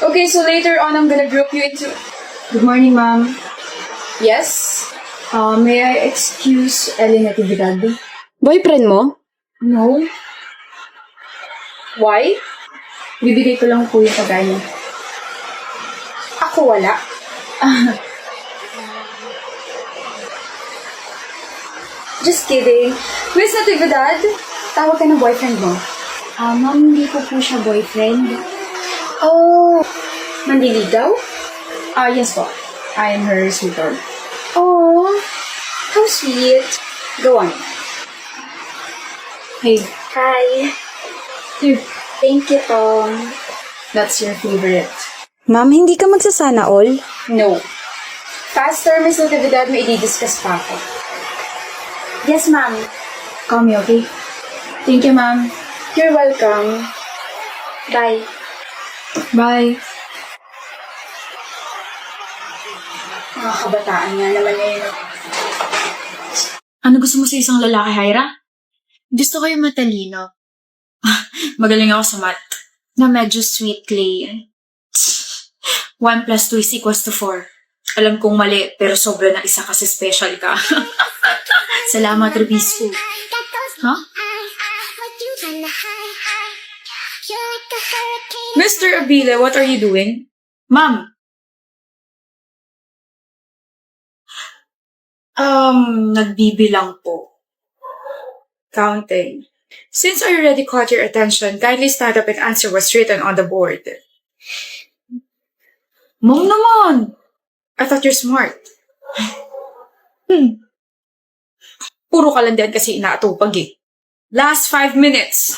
Okay, so later on, I'm gonna group you into... Good morning, ma'am. Yes? May I excuse Ellie Natividad? Boyfriend mo? No. Why? Bibigay ko lang po yung pagkain niya. Ako wala. Just kidding. Miss Natividad, tawag ka ng boyfriend mo. Ma'am, hindi ko po siya boyfriend. Oh, manliligaw? Yes po. I am her sweetheart. Oh, how sweet. Go on. Hey. Hi. Here. Thank you, Tom. That's your favorite. Ma'am, hindi ka magsasana all? No. Faster, Miss Natividad, may i-discuss pa ako. Yes, ma'am. Call me, okay? Thank you, ma'am. You're welcome. Bye. Bye. Mga kabataan nga naman ngayon. Ano gusto mo sa isang lalaki, Hyra? Gusto ko yung matalino. Magaling ako sa math. Na medyo sweet clay. 1 plus 2 is equals to 4. Alam kong mali, pero sobra na isa kasi special ka. Salamat, Rubisco. Huh? Mr. Abile, what are you doing? Ma'am! Nagbibilang po. Counting. Since I already caught your attention, kindly stand up and answer what's written on the board. Mom naman! I thought you're smart. Puro kalandian kasi inaatupag eh. Last 5 minutes.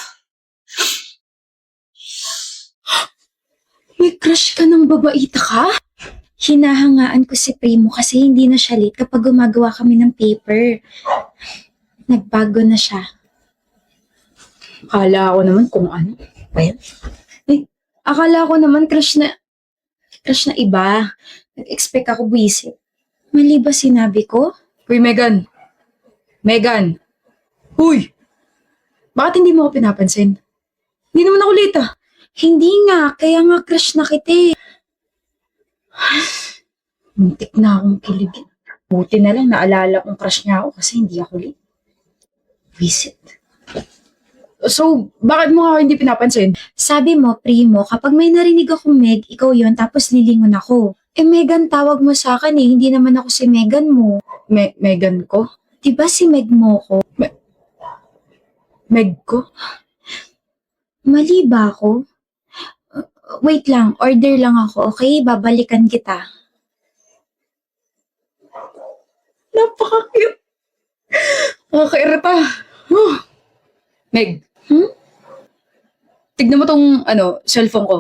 May crush ka ng babaita ka? Hinahangaan ko si Primo kasi hindi na siya late kapag gumagawa kami ng paper. Nagbago na siya. Akala ko naman kung ano. Well, akala ko naman crush na iba. Nag-expect ako buwisit. Mali ba sinabi ko? Uy, Megan. Megan. Uy! Bakit hindi mo ako pinapansin? Hindi naman ako late ah. Hindi nga, kaya nga crush na kita eh. Muntik na akong kiligin. Buti na lang naalala kong crush niya ako kasi hindi ako late. Visit. So, bakit mo ako hindi pinapansin? Sabi mo, Primo, kapag may narinig akong Meg, ikaw yon tapos lilingon ako. Eh, Megan, tawag mo sa akin eh. Hindi naman ako si Megan mo. Megan ko? Diba si Meg mo ko? Meg ko? Mali ba ako? Wait lang, order lang ako, okay? Babalikan kita. Napaka-cute. Nakakairita. Meg. Tignan mo tong, cellphone ko.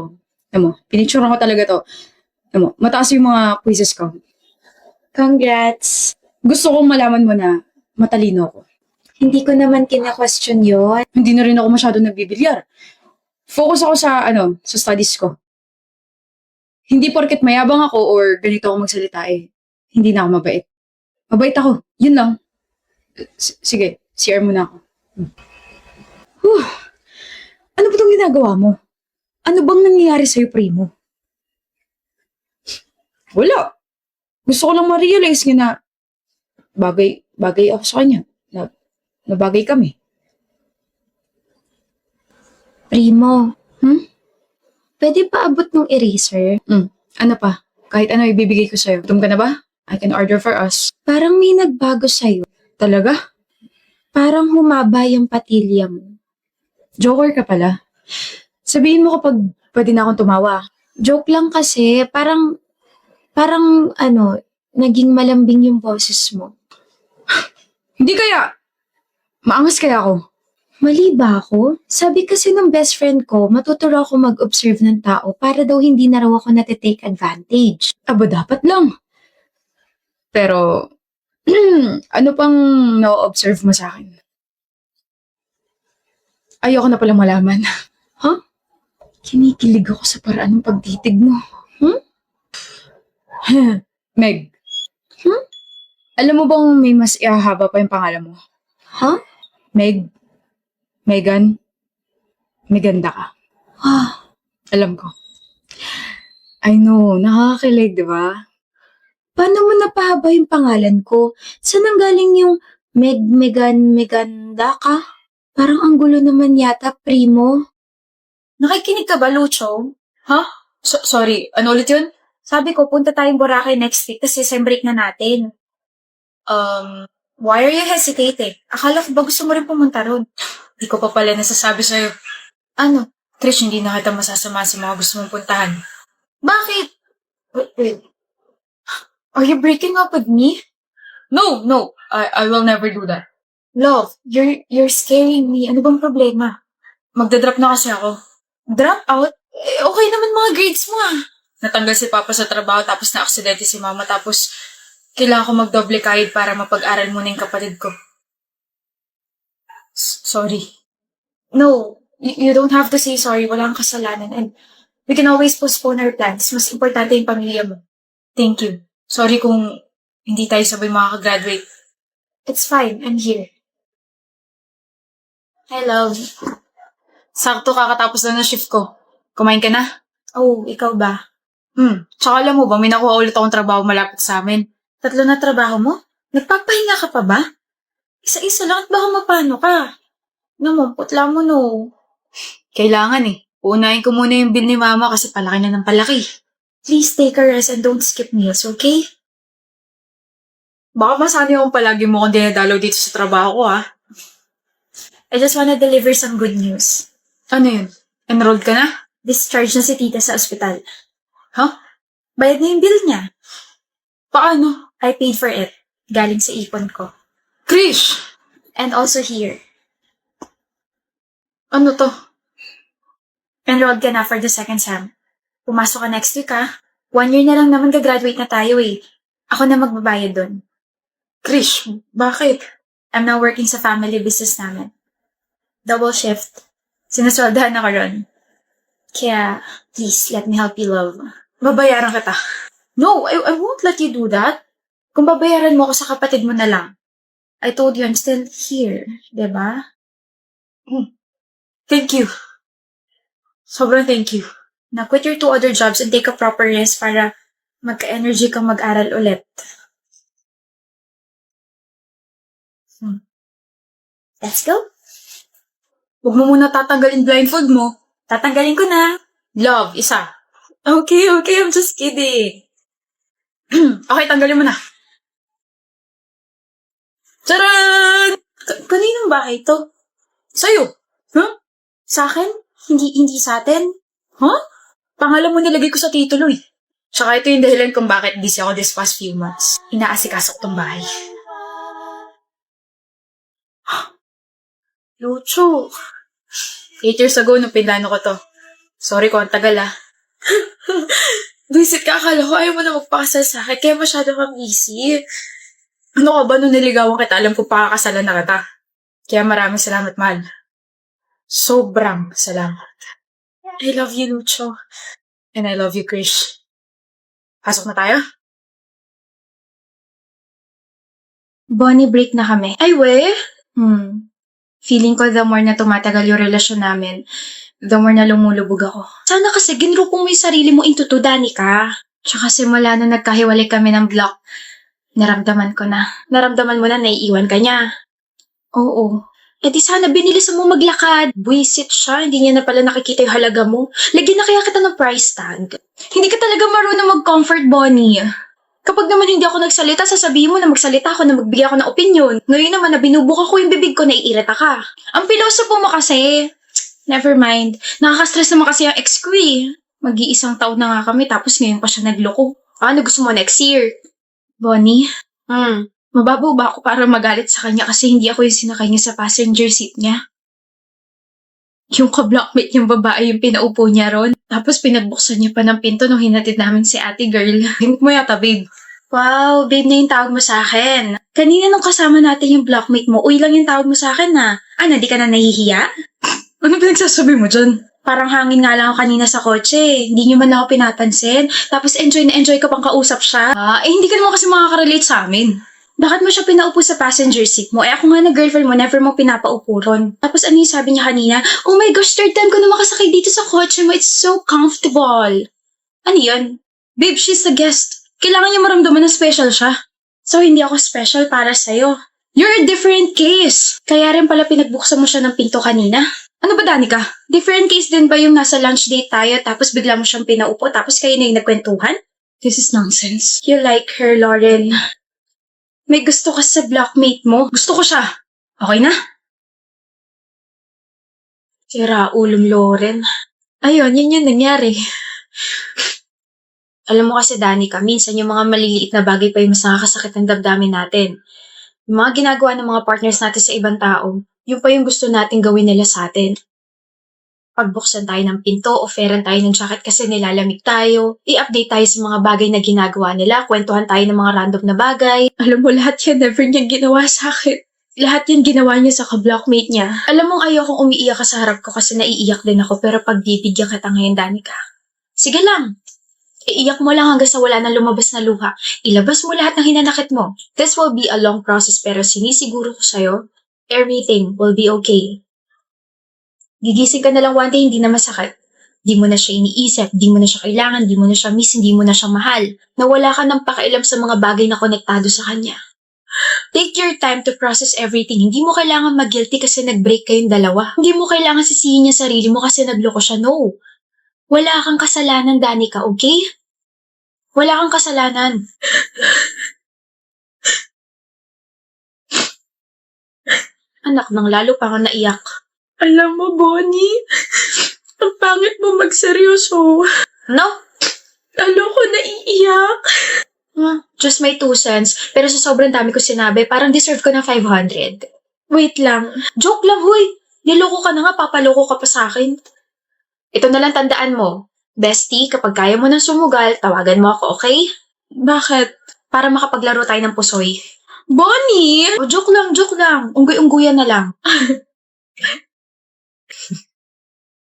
Pinicturean ko talaga to. Mataas yung mga quizzes ko. Congrats! Gusto kong malaman mo na matalino ako. Hindi ko naman kina-question yun. Hindi na rin ako masyado nagbibilyar. Focus ako sa studies ko. Hindi porket mayabang ako or ganito ako magsalita hindi na ako mabait. Mabait ako. Yun lang. Sige, CR muna ako. Ano ba itong ginagawa mo? Ano bang nangyayari sa'yo, Primo? Wala. Gusto ko lang ma-realize nga na bagay ako sa kanya. Na bagay kami. Primo, pwede pa abot ng eraser? Ano pa? Kahit ano ibibigay ko sa'yo. Gutom ka na ba? I can order for us. Parang may nagbago sa'yo. Talaga? Parang humaba yung patilya mo. Joker ka pala. Sabihin mo kapag pwede na akong tumawa. Joke lang kasi, parang naging malambing yung boses mo. Hindi kaya. Maangas kaya ako. Mali ba ako? Sabi kasi ng best friend ko, matuturo ako mag-observe ng tao para daw hindi na raw ako natitake advantage. Aba, dapat lang. Pero, ano pang na-observe mo sa akin? Ayoko na palang malaman. Huh? Kinikilig ako sa paraan ng pagtitig mo. Meg. Alam mo bang may mas ihahaba pa yung pangalan mo? Huh? Megan, may ganda ka. Ah, Alam ko. I know, nakakakilig, di ba? Paano mo napahaba yung pangalan ko? Saan ang galing yung Meganda ka? Parang ang gulo naman yata, primo. Nakikinig ka ba, Lucho? Ha? Sorry, ano ulit yun? Sabi ko, punta tayong Boracay next week kasi sem break na natin. Why are you hesitating? Akala ko ba gusto mo rin pumunta ron? Di ko pa pala nasasabi sa'yo. Ano? Trish, hindi na kita masasama sa mga gusto mong puntahan. Bakit? Wait. Are you breaking up with me? No. I will never do that. Love, you're scaring me. Ano bang problema? Magdadrop na kasi ako. Drop out? Okay naman mga grades mo ah. Natanggal si Papa sa trabaho tapos na-aksidente si Mama tapos kailangan ko magdoble kahit para mapag-aral muna yung kapatid ko. Sorry. No, you don't have to say sorry. Wala kang kasalanan and we can always postpone our plans. Mas importante yung pamilya mo. Thank you. Sorry kung hindi tayo sabay makakagraduate. It's fine. I'm here. Hi, love. Sakto kakatapos na ng shift ko. Kumain ka na? Oh, ikaw ba? Tsaka alam mo ba, may nakuha ulit akong trabaho malapit sa amin. 3 na trabaho mo? Nagpapahinga ka pa ba? Isa-isa lang at baka mapano ka. Namumputla mo no. Kailangan eh. Uunahin ko muna yung bill ni Mama kasi palaki na ng palaki. Please take a rest and don't skip meals, okay? Baka masanay akong palagi mo kung dinadalaw dito sa trabaho ko, ha? I just wanna deliver some good news. Ano yun? Enrolled ka na? Discharge na si tita sa ospital. Huh? Bayad na yung bill niya. Paano? I paid for it. Galing sa ipon ko. Krish! And also here. Ano to? Enrolled ka na for the second sem. Pumasok ka next week, ha? 1 year na lang naman gagraduate na tayo, eh. Ako na magbabayad dun. Krish, bakit? I'm now working sa family business namin. Double shift. Sinasweldahan ako ron. Kaya, please, let me help you, love. Babayaran kita. No, I won't let you do that. Kung babayaran mo ako sa kapatid mo na lang. I told you I'm still here, diba? Thank you. Sobrang thank you. Now quit your 2 other jobs and take a proper rest para magka-energy kang mag-aral ulit. Let's go. Huwag mo muna tatanggalin blindfold mo. Tatanggalin ko na. Love, isa. Okay, I'm just kidding. Okay, tanggalin mo na. Charan! Kaninong bahay to? Sa'yo. Huh? Sa akin? Hindi sa atin? Huh? Pangalan mo nilagay ko sa titulo eh. Tsaka ito yung dahilan kung bakit busy ako this past few months. Inaasikaso ko tong bahay. Lucho. 8 years ago nung pinlano ko to. Sorry kung ang tagal ah. Visit ka, akala ko ayaw mo na magpakasal sa akin kaya masyado kang busy. Ano ka ba nung niligawan kita? Alam ko pakakasalan na kita. Kaya maraming salamat, mahal. Sobrang salamat. I love you, Lucho. And I love you, Krish. Pasok na tayo? Bonnie, break na kami. Ay, we? Feeling ko the more na tumatagal yung relasyon namin, the more na lumulubog ako. Sana kasi ginrupong mo yung sarili mo into to, Danica. Tsaka simula na nagkahiwalay kami ng block, naramdaman ko na. Naramdaman mo na naiiwan ka niya. Oo. E di sana binilisan mo maglakad. Buisit siya, hindi niya na pala nakikita yung halaga mo. Lagyan na kaya kita ng price tag. Hindi ka talaga marunong mag-comfort, Bonnie. Kapag naman hindi ako nagsalita, sasabihin mo na magsalita ako na magbigay ako ng opinion. Ngayon naman na binubuka ko yung bibig ko, naiirita ka. Ang pilosopo mo kasi. Never mind. Nakaka-stress naman kasi ang ex ko eh. Mag-iisang taon na nga kami tapos ngayon pa siya nagloko. Ano gusto mo next year? Bonnie? Mababaw ba ako para magalit sa kanya kasi hindi ako yung sinakay niya sa passenger seat niya? Yung ka-blockmate niyang babae yung pinaupo niya ron. Tapos pinagbuksan niya pa ng pinto nung hinatid namin si ate girl. Himik mo yata, babe. Wow, babe na yung tawag mo sa akin. Kanina nung kasama natin yung blockmate mo, uy lang yung tawag mo sa akin na. Ano, di ka na nahihiya? Ano pinagsasabi mo dyan? Parang hangin nga lang ako kanina sa kotse. Hindi niyo man lang ako pinapansin. Tapos enjoy na enjoy ka pang kausap siya. Hindi ka naman kasi makaka-relate sa amin. Bakit mo siya pinaupo sa passenger seat mo? Ako nga na girlfriend mo, never mo pinapaupo ron. Tapos ano yung sabi niya kanina? Oh my gosh, third time ko na makasakay dito sa kotse mo. It's so comfortable. Ano yun? Babe, she's a guest. Kailangan niya maramdaman na special siya. So, hindi ako special para sa'yo. You're a different case. Kaya rin pala pinagbuksan mo siya ng pinto kanina. Ano ba, Danica? Different case din ba yung nasa lunch date tayo tapos bigla mo siyang pinaupo tapos kayo na yung nagkwentuhan? This is nonsense. You like her, Lauren. May gusto ka sa blockmate mo. Gusto ko siya. Okay na? Sira ulong Lauren. Ayun, yun yung nangyari. Alam mo kasi, Danica, minsan yung mga maliliit na bagay pa yung mas nakakasakit ng damdamin natin. Yung mga ginagawa ng mga partners natin sa ibang tao, yun pa yung gusto natin gawin nila sa atin. Pagbuksan tayo ng pinto, offeran tayo ng jacket kasi nilalamig tayo, i-update tayo sa mga bagay na ginagawa nila, kwentuhan tayo ng mga random na bagay. Alam mo, lahat yan never niyang ginawa sa akin. Lahat yan ginawa niya sa ka-blockmate niya. Alam mong ayokong umiiyak ka sa harap ko kasi naiiyak din ako pero pagbibigyan kita ngayon, Danica. Sige lang. Iiyak mo lang hanggang sa wala nang lumabas na luha. Ilabas mo lahat ng hinanakit mo. This will be a long process pero sinisiguro ko sa'yo, everything will be okay. Gigising ka na lang one day, hindi na masakit. Di mo na siya iniisip, di mo na siya kailangan, di mo na siya miss, hindi mo na siya mahal. Nawala ka ng pakialam sa mga bagay na konektado sa kanya. Take your time to process everything. Hindi mo kailangan mag-guilty kasi nag-break kayong dalawa. Hindi mo kailangan sisihin niya sarili mo kasi nagloko siya. No. Wala kang kasalanan, Danica, okay? Wala kang kasalanan. Anak nang lalo pa nga naiyak. Alam mo, Bonnie, ang pangit mo magseryoso. No? Lalo ko naiiyak. Just my 2 cents. Pero sa sobrang dami ko sinabi, parang deserve ko ng 500. Wait lang. Joke lang, huy. Niloko ka na nga, papaloko ka pa sa akin. Ito na lang tandaan mo. Bestie, kapag kaya mo ng sumugal, tawagan mo ako, okay? Bakit? Para makapaglaro tayo ng pusoy. Bonnie! Oh, joke lang, joke lang. Unggoy-ungguyan na lang.